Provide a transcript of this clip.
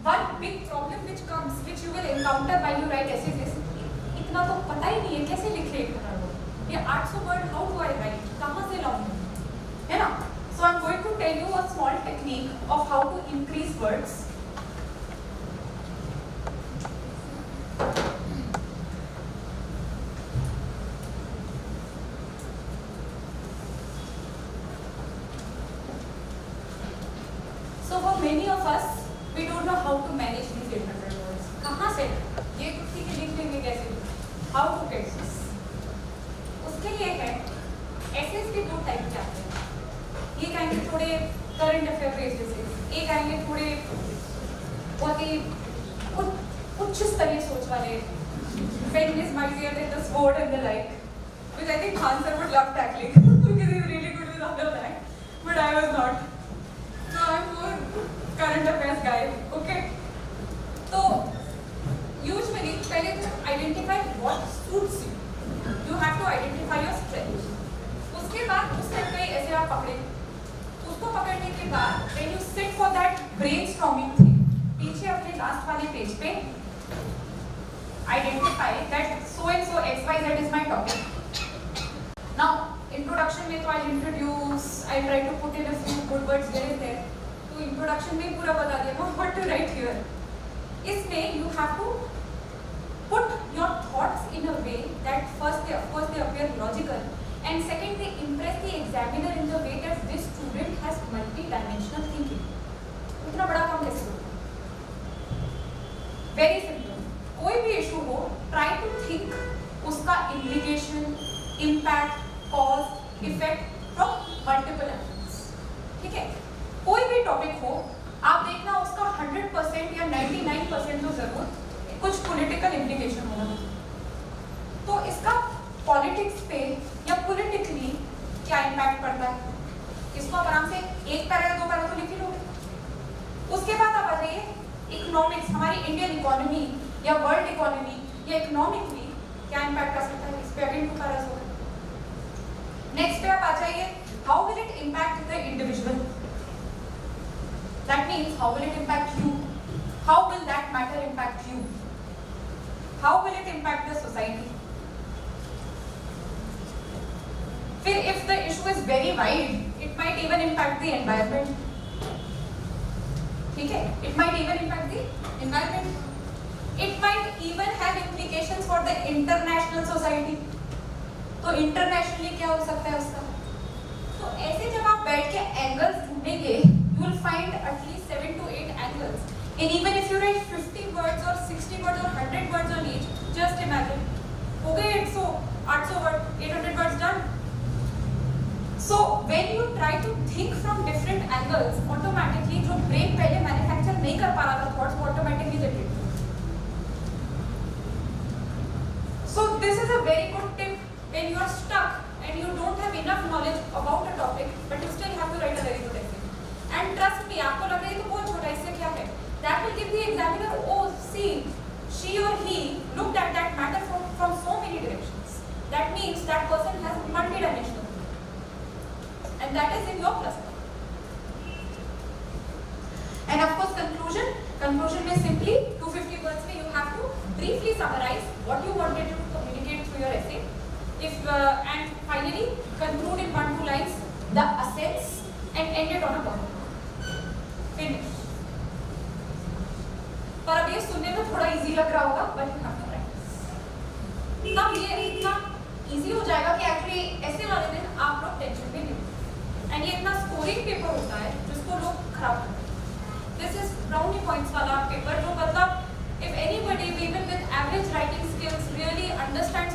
one big problem which comes, which you will encounter while you write essays is इतना तो पता ही नहीं है कैसे लिखे एक वर्ड, ये 800 word how do I right, कहाँ से लाऊं, है ना? So I'm going to tell you a small technique of how to increase words. So for many of us, we don't know how to manage these 800 words. कहाँ से ये तो ठीक है लिख लेंगे कैसे, how to get this? उसके लिए है essays के दो टाइप के आते हैं, एक आएंगे थोड़े करंट अफेयर बेस्ड essays, एक आएंगे थोड़े बहुत ही उच्च स्तरीय सोच वाले, feminist mightier than the sword and the like, which I think Khan sir would love tackling because he's really good with all of that, but I was not. So I'm more current affairs guy, okay? So usually पहले तो identify what suits you. You have to identify your strength. उसके बाद उस type का ऐसे आप पकड़े, उसको पकड़ने के बाद when you sit for that brainstorming thing, पीछे अपने लास्ट वाले पेज पे identify that so and so XYZ is my topic. Now introduction में तो I'll introduce, I'll try to put in a few good words here and there. तो introduction में पूरा बता दिया ना what to write here. इसमें you have to put your thoughts in a way that first they, of course they appear logical, and second they impress the examiner in the way that this student has multi-dimensional thinking. इतना बड़ा काम कैसे हो? Very simple. कोई भी issue हो, try to think उसका implication, impact, cause, effect from multiple angles. ठीक है? कोई भी टॉपिक हो, आप देखना उसका 100% या 99% तो जरूर कुछ पॉलिटिकल इम्प्लीकेशन होगा। तो इसका पॉलिटिक्स पे या पॉलिटिकली क्या इम्पैक्ट पड़ता है, इसको आप आराम से एक पैरा दो पैरा तो लिख ही लोगे। उसके बाद आप आ जाइए इकोनॉमिक्स, हमारी इंडियन इकोनॉमी या वर्ल्ड इकोनॉमी या इकोनॉमिकली क्या इम्पैक्ट कर सकता है, इस पे अगेन 2 पैरास होगा। नेक्स्ट पे आप आ जाइए how will it impact the individual, that means how will it impact you, how will that matter impact you, how will it impact the society. फिर if the issue is very wide, it might even impact the environment. ठीक है, it might even impact the environment, it might even have implications for the international society. तो internationally क्या हो सकता है उसका? तो ऐसे जब आप बैठ के एंगल्स ढूंढेंगे, you will find at least 7 to 8 angles, and even if you write 50 words or 60 words or 100 words on each, just imagine हो गए 100 800 words, 800 words done. So when you try to think from different angles, automatically जो brain पहले manufacture नहीं कर पा रहा था thoughts वो automatically generate. So this is a very good tip when you are stuck and you don't have enough knowledge about a topic, but you still have to write a very good essay. And trust me, आपको लग रहा है तो बहुत छोटा, इससे क्या है? That will give the examiner, oh, see, she or he looked at that matter from so many directions. That means that person has multi-dimensional thinking, and that is in your plus point. And of course, conclusion. Conclusion में simply 250 words में you have to briefly summarize what you wanted to communicate through your essay. And finally conclude in 1-2 lines the essence and end it on a point. Finish. पर अब ये सुनने में थोड़ा easy लग रहा होगा, but you have to practice. तब ये इतना इजी हो जाएगा कि एक्चुअली ऐसे वाले दिन आप लोग टेंशन में नहीं, एंड ये इतना स्कोरिंग पेपर होता है जिसको लोग खराब करते हैं। दिस इज ब्राउनी पॉइंट्स वाला पेपर जो मतलब if anybody even with average writing skills really understands